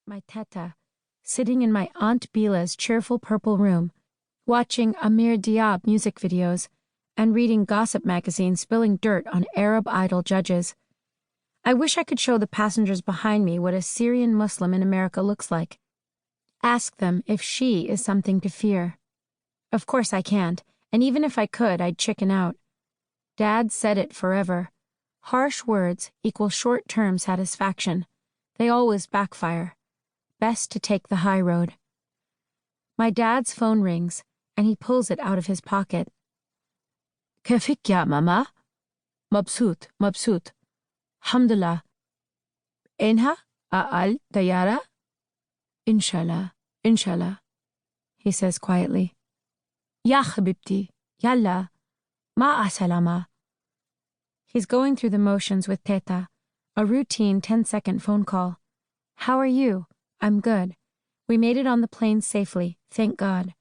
my teta, sitting in my Aunt Bila's cheerful purple room, watching Amir Diab music videos and reading gossip magazines spilling dirt on Arab idol judges. I wish I could show the passengers behind me what a Syrian Muslim in America looks like. Ask them if she is something to fear. Of course I can't, and even if I could, I'd chicken out. Dad said it forever. Harsh words equal short-term satisfaction. They always backfire. Best to take the high road. My dad's phone rings, and he pulls it out of his pocket. كيفك يا ماما؟ مبسوط مبسوط. الحمدلله. إنها أقل طيارة؟ إنشالله إنشالله, he says quietly. يا حبيبتي يلا مع السلامة. He's going through the motions with Teta, a routine 10-second phone call. How are you? I'm good. We made it on the plane safely, thank God.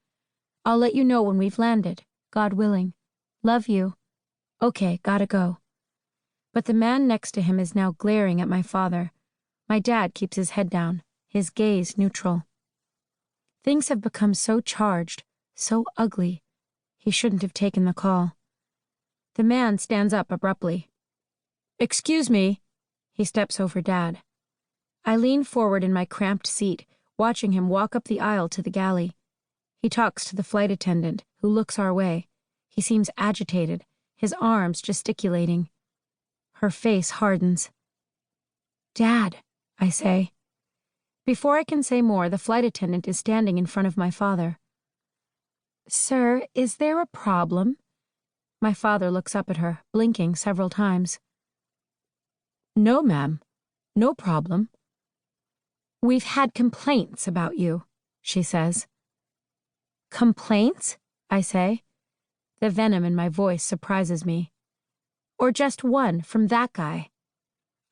I'll let you know when we've landed, God willing. Love you. Okay, gotta go. But the man next to him is now glaring at my father. My dad keeps his head down, his gaze neutral. Things have become so charged, so ugly. He shouldn't have taken the call. The man stands up abruptly. Excuse me. He steps over Dad. I lean forward in my cramped seat, watching him walk up the aisle to the galley. He talks to the flight attendant, who looks our way. He seems agitated, his arms gesticulating. Her face hardens. Dad, I say. Before I can say more, the flight attendant is standing in front of my father. Sir, is there a problem? My father looks up at her, blinking several times. No, ma'am. No problem. We've had complaints about you, she says. Complaints? I say. The venom in my voice surprises me. Or just one from that guy.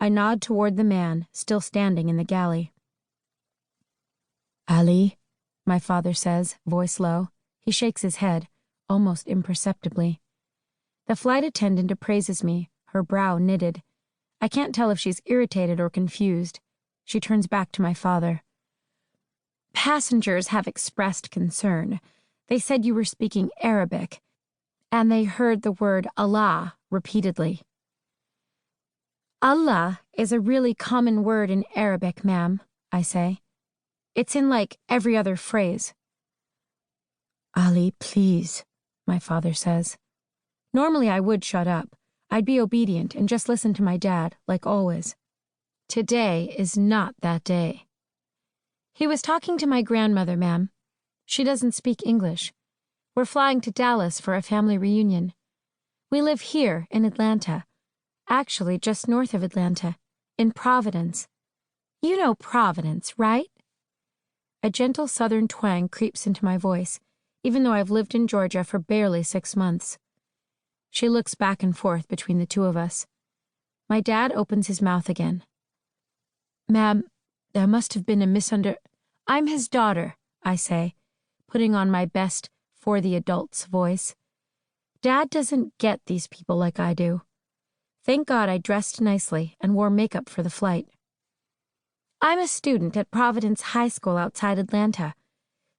I nod toward the man, still standing in the galley. Allie, my father says, voice low. He shakes his head, almost imperceptibly. The flight attendant appraises me, her brow knitted. I can't tell if she's irritated or confused. She turns back to my father. Passengers have expressed concern. They said you were speaking Arabic, and they heard the word Allah repeatedly. Allah is a really common word in Arabic, ma'am, I say. It's in like every other phrase. Ali, please, my father says. Normally I would shut up. I'd be obedient and just listen to my dad, like always. Today is not that day. He was talking to my grandmother, ma'am. She doesn't speak English. We're flying to Dallas for a family reunion. We live here in Atlanta, actually just north of Atlanta, in Providence. You know Providence, right? A gentle southern twang creeps into my voice, even though I've lived in Georgia for barely 6 months. She looks back and forth between the two of us. My dad opens his mouth again. Ma'am, there must have been a I'm his daughter, I say, putting on my best for the adults voice. Dad doesn't get these people like I do. Thank God I dressed nicely and wore makeup for the flight. I'm a student at Providence High School outside Atlanta,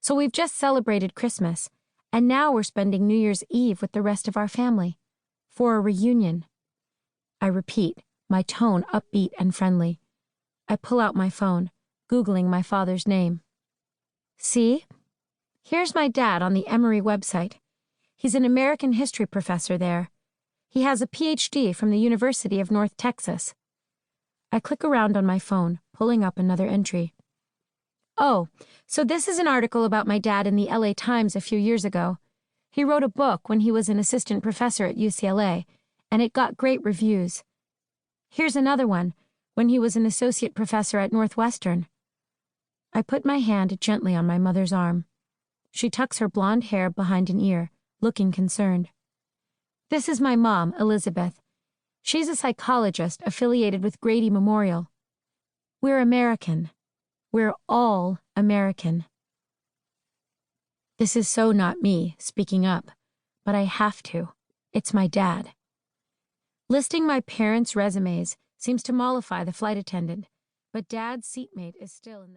so we've just celebrated Christmas, and now we're spending New Year's Eve with the rest of our family, for a reunion. I repeat, my tone upbeat and friendly. I pull out my phone, Googling my father's name. See? Here's my dad on the Emory website. He's an American history professor there. He has a PhD from the University of North Texas. I click around on my phone, pulling up another entry. Oh, so this is an article about my dad in the LA Times a few years ago. He wrote a book when he was an assistant professor at UCLA, and it got great reviews. Here's another one, when he was an associate professor at Northwestern. I put my hand gently on my mother's arm. She tucks her blonde hair behind an ear, looking concerned. This is my mom, Elizabeth. She's a psychologist affiliated with Grady Memorial. We're American. We're all American. This is so not me, speaking up, but I have to. It's my dad. Listing my parents' resumes seems to mollify the flight attendant, but Dad's seatmate is still in the